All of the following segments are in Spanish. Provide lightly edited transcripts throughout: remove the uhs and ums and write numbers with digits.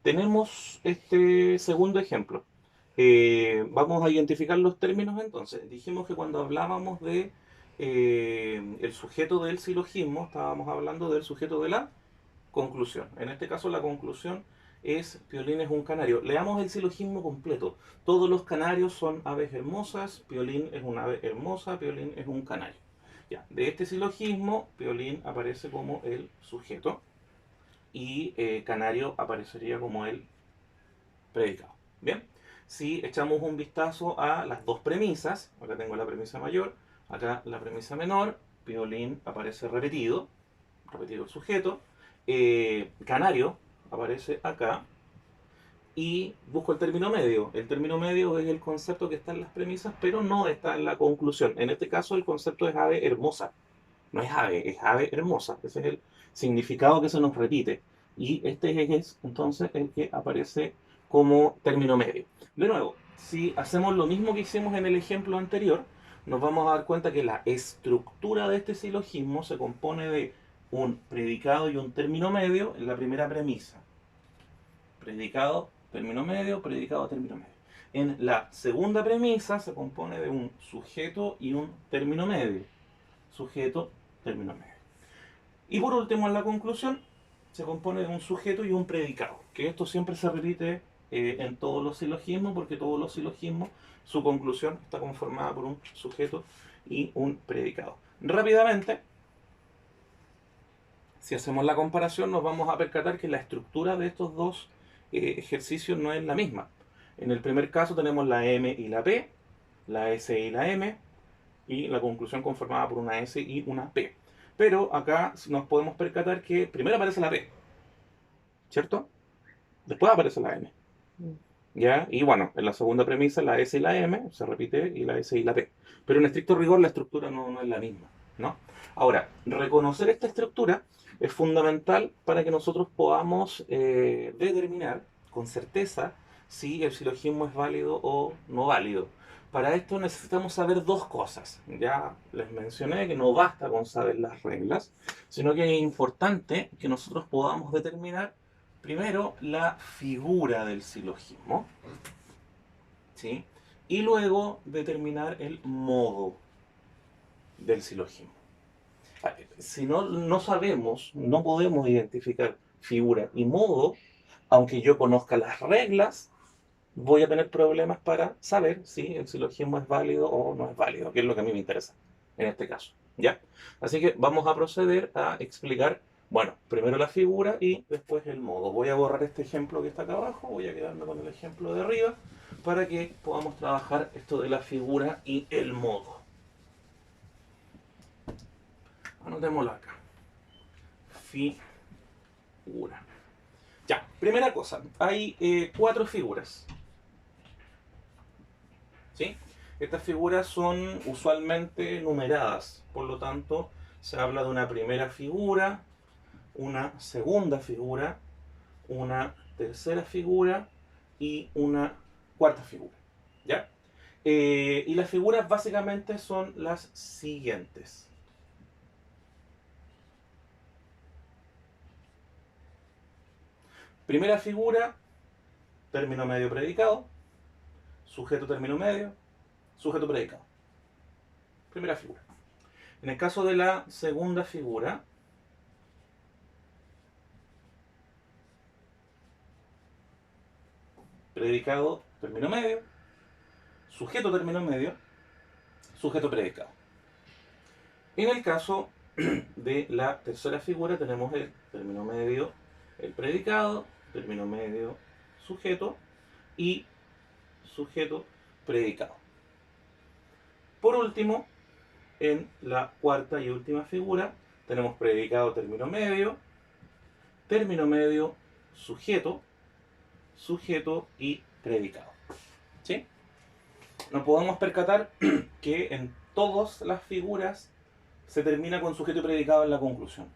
Tenemos este segundo ejemplo. Vamos a identificar los términos entonces. Dijimos que cuando hablábamos de el sujeto del silogismo, estábamos hablando del sujeto de la conclusión. En este caso la conclusión es Piolín es un canario. Leamos el silogismo completo. Todos los canarios son aves hermosas, Piolín es una ave hermosa, Piolín es un canario. Ya, de este silogismo, Piolín aparece como el sujeto y canario aparecería como el predicado. Bien, si echamos un vistazo a las dos premisas, acá tengo la premisa mayor, acá la premisa menor, Piolín aparece repetido, repetido el sujeto, canario aparece acá, y busco el término medio. El término medio es el concepto que está en las premisas, pero no está en la conclusión. En este caso el concepto es ave hermosa. No es ave hermosa. Ese es el significado que se nos repite. Y este es entonces el que aparece como término medio. De nuevo, si hacemos lo mismo que hicimos en el ejemplo anterior, nos vamos a dar cuenta que la estructura de este silogismo se compone de un predicado y un término medio en la primera premisa. Predicado, término medio, predicado, término medio. En la segunda premisa se compone de un sujeto y un término medio. Sujeto, término medio. Y por último, en la conclusión, se compone de un sujeto y un predicado. Que esto siempre se repite en todos los silogismos, porque todos los silogismos, su conclusión está conformada por un sujeto y un predicado. Rápidamente, si hacemos la comparación, nos vamos a percatar que la estructura de estos dos ejercicios no es la misma. En el primer caso tenemos la M y la P, la S y la M, y la conclusión conformada por una S y una P. Pero acá nos podemos percatar que primero aparece la P, ¿cierto? Después aparece la M. ¿Ya? Y bueno, en la segunda premisa la S y la M se repite y la S y la P. Pero en estricto rigor la estructura no es la misma, ¿no? Ahora, reconocer esta estructura es fundamental para que nosotros podamos determinar con certeza si el silogismo es válido o no válido. Para esto necesitamos saber dos cosas. Ya les mencioné que no basta con saber las reglas, sino que es importante que nosotros podamos determinar primero la figura del silogismo, ¿sí? Y luego determinar el modo del silogismo. Si no sabemos, no podemos identificar figura y modo, aunque yo conozca las reglas, voy a tener problemas para saber si el silogismo es válido o no es válido, que es lo que a mí me interesa en este caso. ¿Ya? Así que vamos a proceder a explicar, bueno, primero la figura y después el modo. Voy a borrar este ejemplo que está acá abajo, voy a quedarme con el ejemplo de arriba para que podamos trabajar esto de la figura y el modo. Anotémoslo acá. Figura. Ya, primera cosa, hay cuatro figuras. ¿Sí? Estas figuras son usualmente numeradas, por lo tanto se habla de una primera figura, una segunda figura, una tercera figura y una cuarta figura. ¿Ya? Y las figuras básicamente son las siguientes. Primera figura, término medio predicado, sujeto término medio, sujeto predicado. Primera figura. En el caso de la segunda figura, predicado término medio, sujeto término medio, sujeto predicado. En el caso de la tercera figura tenemos el término medio, el predicado, término medio, sujeto y sujeto predicado. Por último, en la cuarta y última figura tenemos predicado término medio, sujeto, sujeto y predicado. ¿Sí? Nos podemos percatar que en todas las figuras se termina con sujeto y predicado en la conclusión.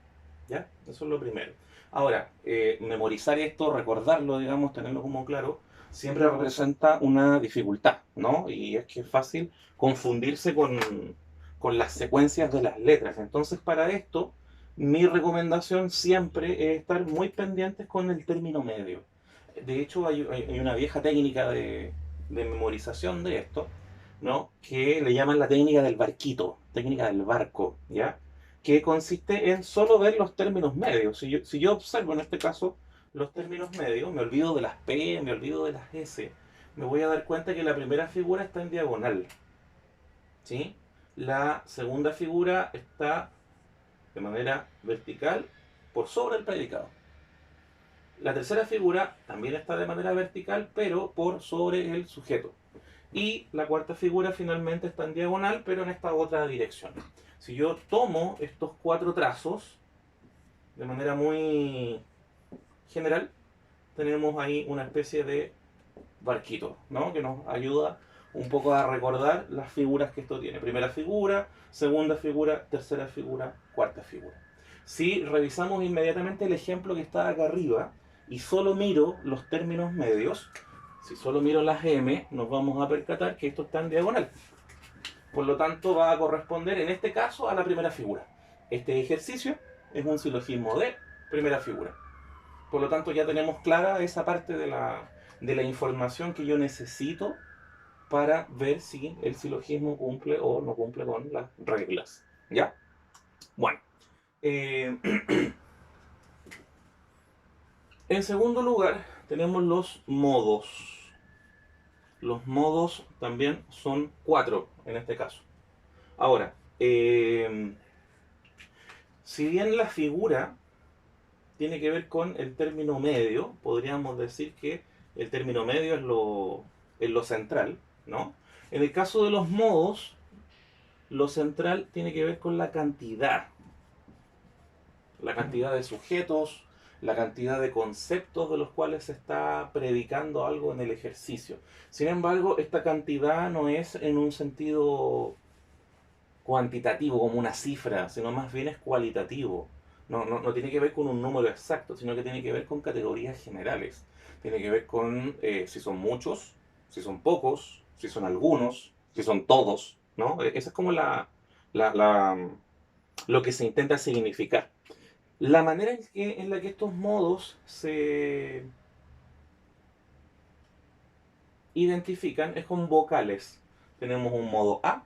¿Ya? Eso es lo primero. Ahora, memorizar esto, recordarlo, digamos, tenerlo como claro, siempre representa una dificultad, ¿no? Y es que es fácil confundirse con las secuencias de las letras. Entonces, para esto, mi recomendación siempre es estar muy pendientes con el término medio. De hecho, hay una vieja técnica de memorización de esto, ¿no? Que le llaman la técnica del barquito, técnica del barco, ¿ya? Que consiste en solo ver los términos medios. Si yo observo en este caso los términos medios, me olvido de las P, me olvido de las S, me voy a dar cuenta que la primera figura está en diagonal, ¿sí? La segunda figura está de manera vertical por sobre el predicado. La tercera figura también está de manera vertical, pero por sobre el sujeto. Y la cuarta figura finalmente está en diagonal, pero en esta otra dirección. Si yo tomo estos cuatro trazos de manera muy general, tenemos ahí una especie de barquito, ¿no? Que nos ayuda un poco a recordar las figuras que esto tiene. Primera figura, segunda figura, tercera figura, cuarta figura. Si revisamos inmediatamente el ejemplo que está acá arriba y solo miro los términos medios, si solo miro las M, nos vamos a percatar que esto está en diagonal. Por lo tanto, va a corresponder en este caso a la primera figura. Este ejercicio es un silogismo de primera figura. Por lo tanto, ya tenemos clara esa parte de la información que yo necesito para ver si el silogismo cumple o no cumple con las reglas. ¿Ya? Bueno. Eh, en segundo lugar, tenemos los modos. Los modos también son 4 en este caso. Ahora, si bien la figura tiene que ver con el término medio, podríamos decir que el término medio es lo central, ¿no? En el caso de los modos, lo central tiene que ver con la cantidad de sujetos, la cantidad de conceptos de los cuales se está predicando algo en el ejercicio. Sin embargo, esta cantidad no es en un sentido cuantitativo, como una cifra, sino más bien es cualitativo. No tiene que ver con un número exacto, sino que tiene que ver con categorías generales. Tiene que ver con si son muchos, si son pocos, si son algunos, si son todos, ¿no? Esa es como la- la- lo que se intenta significar. La manera en la que estos modos se identifican es con vocales. Tenemos un modo A,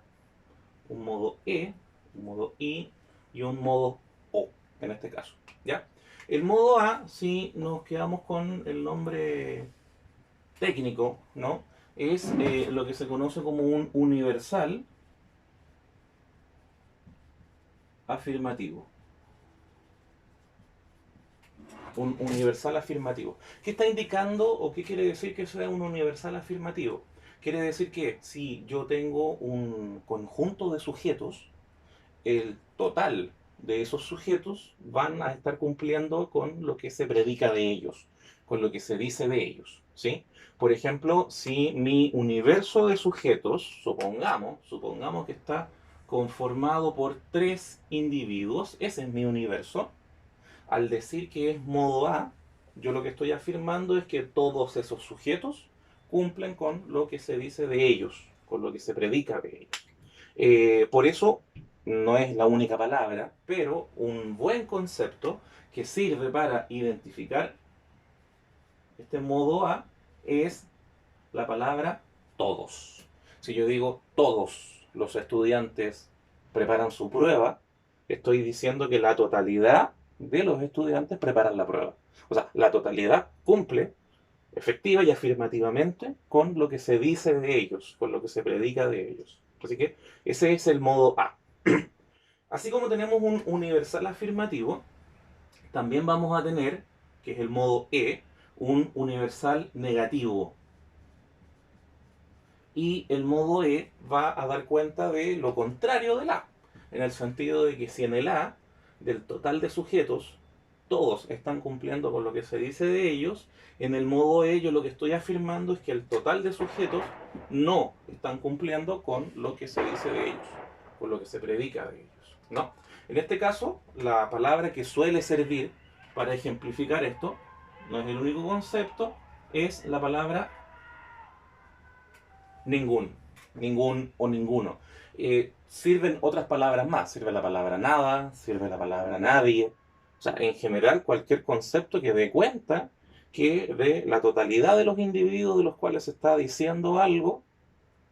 un modo E, un modo I y un modo O, en este caso. ¿Ya? El modo A, si nos quedamos con el nombre técnico, ¿no? Es lo que se conoce como un universal afirmativo. Un universal afirmativo. ¿Qué está indicando o qué quiere decir que sea un universal afirmativo? Quiere decir que si yo tengo un conjunto de sujetos, el total de esos sujetos van a estar cumpliendo con lo que se predica de ellos, con lo que se dice de ellos, ¿sí? Por ejemplo, si mi universo de sujetos, supongamos que está conformado por tres individuos, ese es mi universo. Al decir que es modo A, yo lo que estoy afirmando es que todos esos sujetos cumplen con lo que se dice de ellos, con lo que se predica de ellos. Por eso no es la única palabra, pero un buen concepto que sirve para identificar este modo A es la palabra todos. Si yo digo todos los estudiantes preparan su prueba, estoy diciendo que la totalidad de los estudiantes preparan la prueba. O sea, la totalidad cumple efectiva y afirmativamente con lo que se dice de ellos, con lo que se predica de ellos. Así que ese es el modo A. Así como tenemos un universal afirmativo, también vamos a tener, que es el modo E, un universal negativo. Y el modo E va a dar cuenta de lo contrario del A, en el sentido de que si en el A, del total de sujetos, todos están cumpliendo con lo que se dice de ellos, en el modo E yo lo que estoy afirmando es que el total de sujetos no están cumpliendo con lo que se dice de ellos, con lo que se predica de ellos, ¿no? En este caso, la palabra que suele servir para ejemplificar esto, no es el único concepto, es la palabra ningún, ningún o ninguno. Sirven otras palabras más, sirve la palabra nada, sirve la palabra nadie. O sea, en general cualquier concepto que dé cuenta que de la totalidad de los individuos de los cuales se está diciendo algo,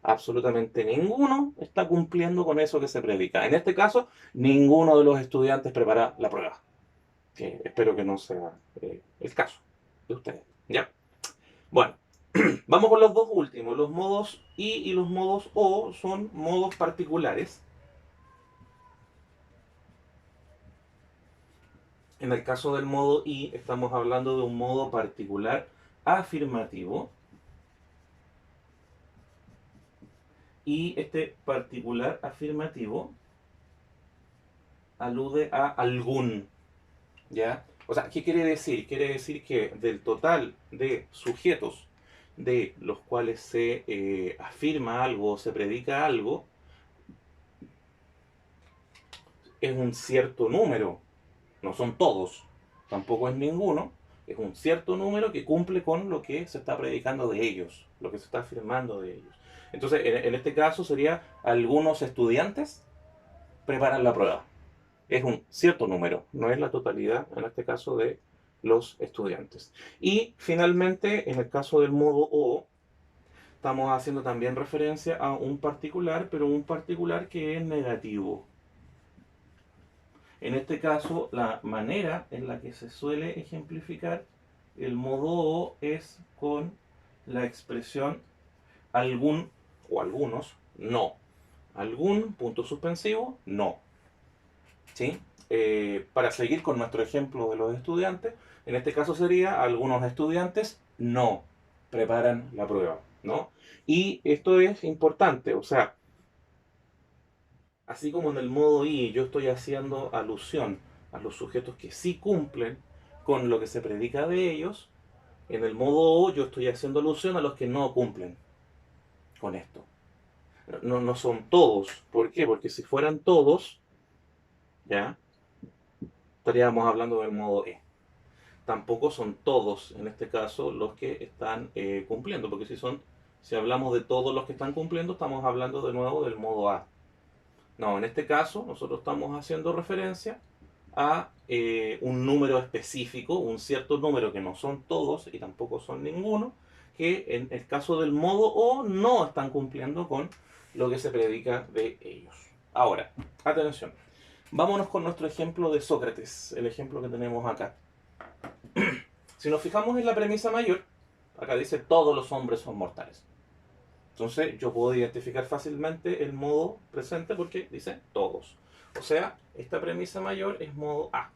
absolutamente ninguno está cumpliendo con eso que se predica. En este caso, ninguno de los estudiantes prepara la prueba, que espero que no sea el caso de ustedes. ¿Ya? Bueno, vamos con los dos últimos. Los modos I y los modos O son modos particulares. En el caso del modo I estamos hablando de un modo particular afirmativo. Y este particular afirmativo alude a algún, ¿ya? O sea, ¿qué quiere decir? Quiere decir que del total de sujetos de los cuales se afirma algo o se predica algo, es un cierto número, no son todos, tampoco es ninguno, es un cierto número que cumple con lo que se está predicando de ellos, lo que se está afirmando de ellos. Entonces, en este caso sería algunos estudiantes preparan la prueba. Es un cierto número, no es la totalidad, en este caso, de los estudiantes. Y finalmente, en el caso del modo O, estamos haciendo también referencia a un particular, pero un particular que es negativo. En este caso, la manera en la que se suele ejemplificar el modo O es con la expresión algún o algunos no. Algún punto suspensivo no. ¿Sí? Para seguir con nuestro ejemplo de los estudiantes, en este caso sería algunos estudiantes no preparan la prueba, ¿no? Y esto es importante, o sea, así como en el modo I yo estoy haciendo alusión a los sujetos que sí cumplen con lo que se predica de ellos, en el modo O yo estoy haciendo alusión a los que no cumplen con esto. No son todos. ¿Por qué? Porque si fueran todos, ya estaríamos hablando del modo E. Tampoco son todos, en este caso, los que están cumpliendo, porque si hablamos de todos los que están cumpliendo, estamos hablando de nuevo del modo A. No, en este caso, nosotros estamos haciendo referencia a un número específico, un cierto número que no son todos y tampoco son ninguno, que en el caso del modo O no están cumpliendo con lo que se predica de ellos. Ahora, atención, vámonos con nuestro ejemplo de Sócrates, el ejemplo que tenemos acá. Si nos fijamos en la premisa mayor, acá dice todos los hombres son mortales. Entonces yo puedo identificar fácilmente el modo presente porque dice todos. O sea, esta premisa mayor es modo A.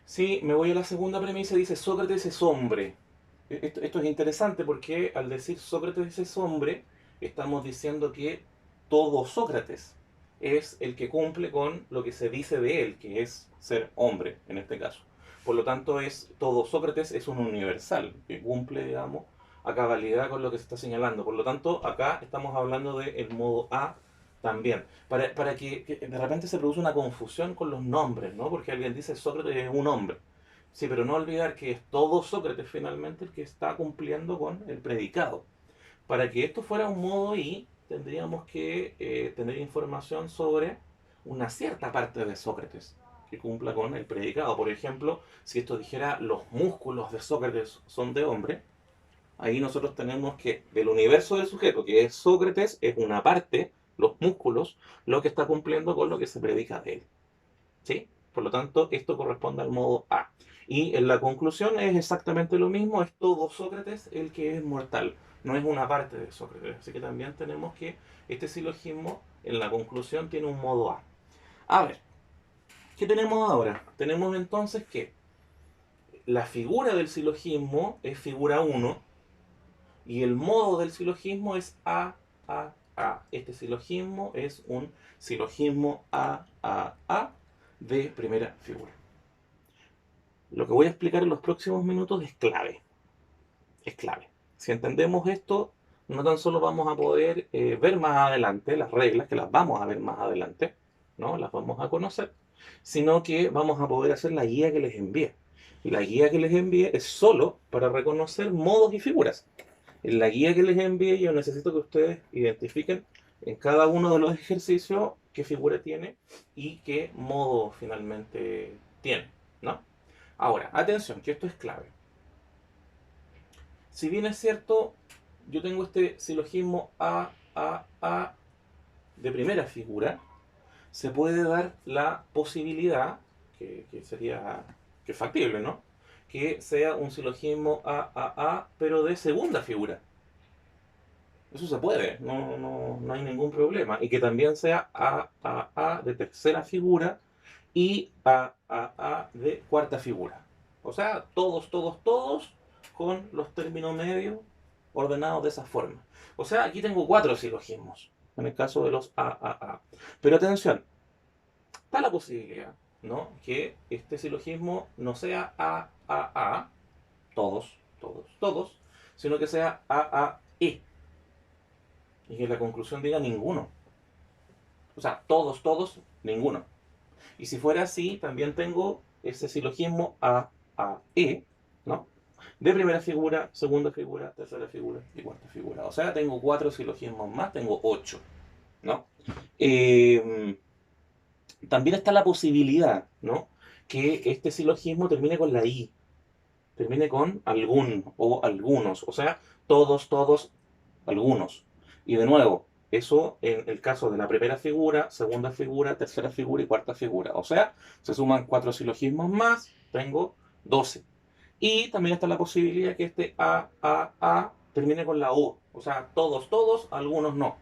Si me voy a la segunda premisa, dice Sócrates es hombre. Esto es interesante porque al decir Sócrates es hombre, estamos diciendo que todo Sócrates es el que cumple con lo que se dice de él, que es ser hombre en este caso. Por lo tanto, todo Sócrates es un universal, que cumple, digamos, a cabalidad con lo que se está señalando. Por lo tanto, acá estamos hablando del modo A también. Para que de repente se produce una confusión con los nombres, ¿no? Porque alguien dice Sócrates es un hombre. Sí, pero no olvidar que es todo Sócrates finalmente el que está cumpliendo con el predicado. Para que esto fuera un modo I, tendríamos que tener información sobre una cierta parte de Sócrates que cumpla con el predicado. Por ejemplo, si esto dijera los músculos de Sócrates son de hombre, ahí nosotros tenemos que del universo del sujeto, que es Sócrates, es una parte, los músculos, lo que está cumpliendo con lo que se predica de él. ¿Sí? Por lo tanto, esto corresponde al modo A. Y en la conclusión es exactamente lo mismo, es todo Sócrates el que es mortal, no es una parte de Sócrates. Así que también tenemos que este silogismo en la conclusión tiene un modo A. A ver, ¿qué tenemos ahora? Tenemos entonces que la figura del silogismo es figura 1 y el modo del silogismo es A, A, A. Este silogismo es un silogismo A, A, A de primera figura. Lo que voy a explicar en los próximos minutos es clave. Es clave. Si entendemos esto, no tan solo vamos a poder ver más adelante las reglas, que las vamos a ver más adelante, ¿no? Las vamos a conocer, sino que vamos a poder hacer la guía que les envíe. Y la guía que les envíe es solo para reconocer modos y figuras. En la guía que les envíe yo necesito que ustedes identifiquen en cada uno de los ejercicios qué figura tiene y qué modo finalmente tiene, ¿no? Ahora, atención, que esto es clave. Si bien es cierto, yo tengo este silogismo a de primera figura, se puede dar la posibilidad, que sería que es factible, ¿no? Que sea un silogismo a pero de segunda figura. Eso se puede, no hay ningún problema. Y que también sea a de tercera figura y a de cuarta figura. O sea, todos con los términos medios ordenados de esa forma. O sea, aquí tengo cuatro silogismos en el caso de los a. Pero atención, está la posibilidad, ¿no? Que este silogismo no sea a, todos, sino que sea e. Y que la conclusión diga ninguno. O sea, todos, ninguno. Y si fuera así, también tengo ese silogismo e, ¿no? De primera figura, segunda figura, tercera figura y cuarta figura. O sea, tengo cuatro silogismos más, tengo 8, ¿no? Eh, También está la posibilidad, ¿no? Que este silogismo termine con la i, termine con algún o algunos, o sea, todos, algunos. Y de nuevo, eso en el caso de la primera figura, segunda figura, tercera figura y cuarta figura. O sea, se suman cuatro silogismos más, tengo 12. Y también está la posibilidad que este a termine con la o sea, todos, algunos no.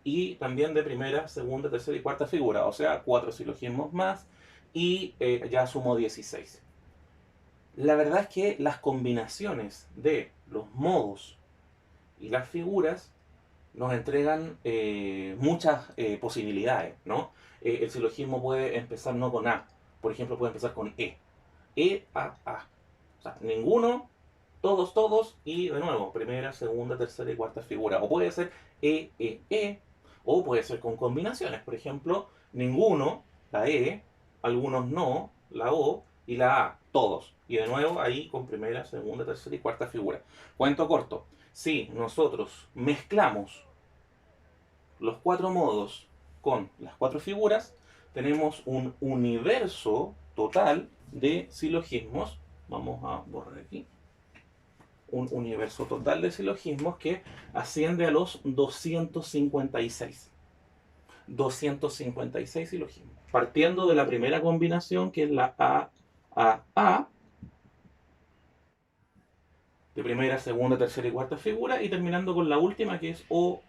Y también de primera, segunda, tercera y cuarta figura, o sea, cuatro silogismos más y ya sumo 16. La verdad es que las combinaciones de los modos y las figuras nos entregan muchas posibilidades, ¿no? El silogismo puede empezar no con A, por ejemplo, puede empezar con E. A. O sea, ninguno, todos, y de nuevo, primera, segunda, tercera y cuarta figura. O puede ser E, o puede ser con combinaciones. Por ejemplo, ninguno, la E, algunos no, la O, y la A, todos. Y de nuevo ahí con primera, segunda, tercera y cuarta figura. Cuento corto. Si nosotros mezclamos los cuatro modos con las cuatro figuras, tenemos un universo total de silogismos. Vamos a borrar aquí. Un universo total de silogismos que asciende a los 256. 256 silogismos. Partiendo de la primera combinación, que es la A, de primera, segunda, tercera y cuarta figura, y terminando con la última, que es O.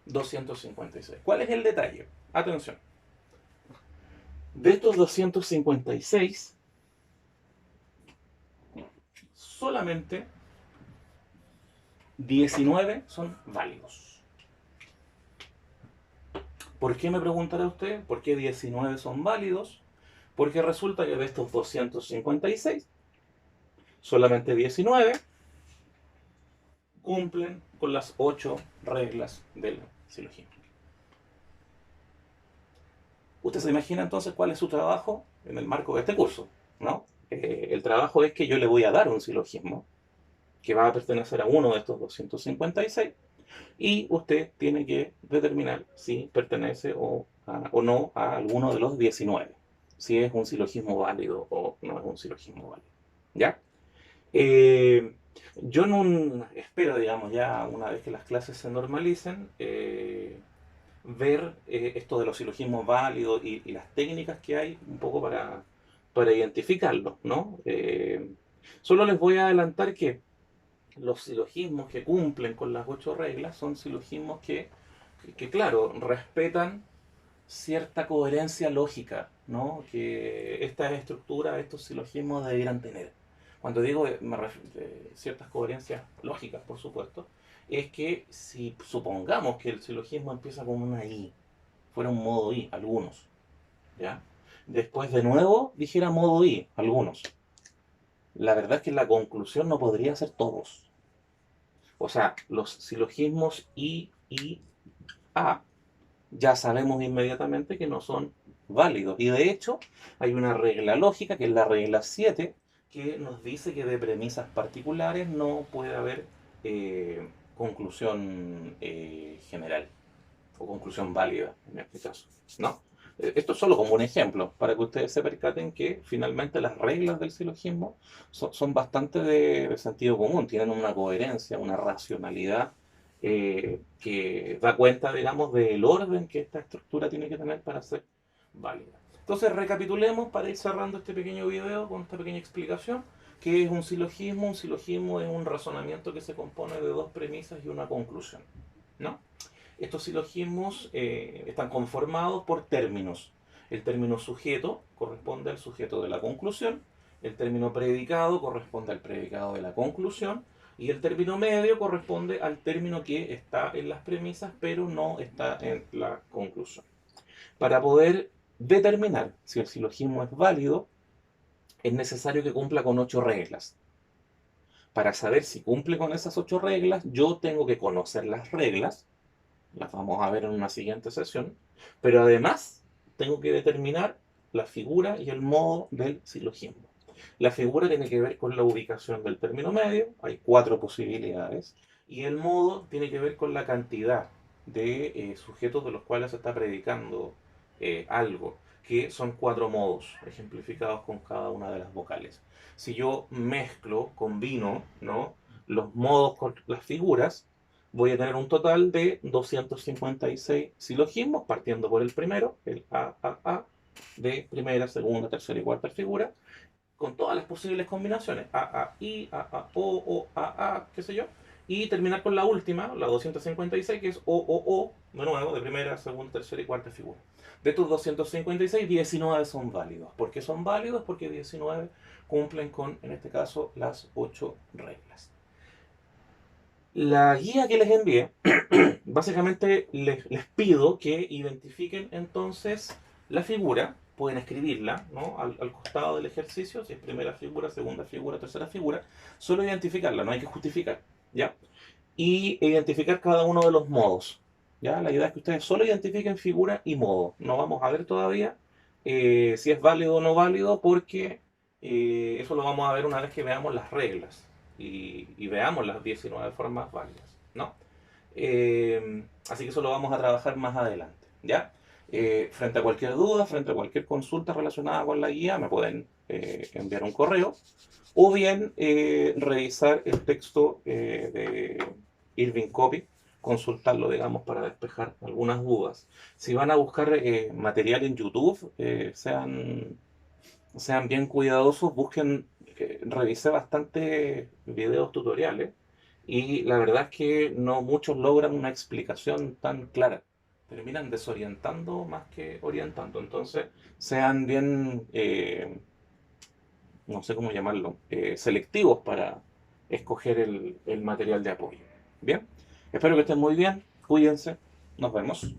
256. ¿Cuál es el detalle? Atención. De estos 256, solamente 19 son válidos. ¿Por qué me preguntará usted? ¿Por qué 19 son válidos? Porque resulta que de estos 256, solamente 19 cumplen con las 8 reglas del silogismo. Usted se imagina entonces cuál es su trabajo en el marco de este curso, ¿no? El trabajo es que yo le voy a dar un silogismo que va a pertenecer a uno de estos 256 y usted tiene que determinar si pertenece o no a alguno de los 19, si es un silogismo válido o no es un silogismo válido. ¿Ya? Eh, yo no espero, digamos, ya una vez que las clases se normalicen, ver esto de los silogismos válidos y las técnicas que hay un poco para identificarlos, ¿no? Solo les voy a adelantar que los silogismos que cumplen con las 8 reglas son silogismos que, claro, respetan cierta coherencia lógica, ¿no? Que estas estructuras, estos silogismos debieran tener. Cuando digo ciertas coherencias lógicas, por supuesto, es que si supongamos que el silogismo empieza con una I, fuera un modo I, algunos, ¿ya? Después de nuevo dijera modo I, algunos. La verdad es que la conclusión no podría ser todos. O sea, los silogismos I, A, ya sabemos inmediatamente que no son válidos. Y de hecho, hay una regla lógica, que es la regla 7, que nos dice que de premisas particulares no puede haber conclusión general o conclusión válida en este caso, ¿no? Esto es solo como un ejemplo, para que ustedes se percaten que finalmente las reglas del silogismo son bastante de sentido común, tienen una coherencia, una racionalidad que da cuenta, digamos, del orden que esta estructura tiene que tener para ser válida. Entonces, recapitulemos para ir cerrando este pequeño video con esta pequeña explicación. ¿Qué es un silogismo? Un silogismo es un razonamiento que se compone de dos premisas y una conclusión, ¿no? Estos silogismos están conformados por términos. El término sujeto corresponde al sujeto de la conclusión, el término predicado corresponde al predicado de la conclusión y el término medio corresponde al término que está en las premisas pero no está en la conclusión. Para poder determinar si el silogismo es válido, es necesario que cumpla con 8 reglas. Para saber si cumple con esas 8 reglas, yo tengo que conocer las reglas, las vamos a ver en una siguiente sesión, pero además tengo que determinar la figura y el modo del silogismo. La figura tiene que ver con la ubicación del término medio, hay 4 posibilidades, y el modo tiene que ver con la cantidad de sujetos de los cuales se está predicando algo, que son 4 modos, ejemplificados con cada una de las vocales. Si yo mezclo, combino, ¿no?, los modos con las figuras, voy a tener un total de 256 silogismos, partiendo por el primero, el A, de primera, segunda, tercera y cuarta figura, con todas las posibles combinaciones, I, O, qué sé yo, y terminar con la última, la 256, que es O, de nuevo, de primera, segunda, tercera y cuarta figura. De estos 256, 19 son válidos. ¿Por qué son válidos? Porque 19 cumplen con, en este caso, las 8 reglas. La guía que les envié, básicamente les pido que identifiquen entonces la figura, pueden escribirla, ¿no?, al costado del ejercicio, si es primera figura, segunda figura, tercera figura, solo identificarla, no hay que justificar, ¿ya? Y identificar cada uno de los modos, ¿ya? La idea es que ustedes solo identifiquen figura y modo, no vamos a ver todavía si es válido o no válido, porque eso lo vamos a ver una vez que veamos las reglas y veamos las 19 formas válidas, ¿no? Así que eso lo vamos a trabajar más adelante, ¿ya? Frente a cualquier duda, frente a cualquier consulta relacionada con la guía, me pueden enviar un correo o bien revisar el texto de Irving Copy, consultarlo, digamos, para despejar algunas dudas. Si van a buscar material en YouTube, sean bien cuidadosos, busquen, revisé bastante videos tutoriales y la verdad es que no muchos logran una explicación tan clara. Terminan desorientando más que orientando. Entonces, sean bien, no sé cómo llamarlo, selectivos para escoger el material de apoyo. Bien, espero que estén muy bien, cuídense, nos vemos.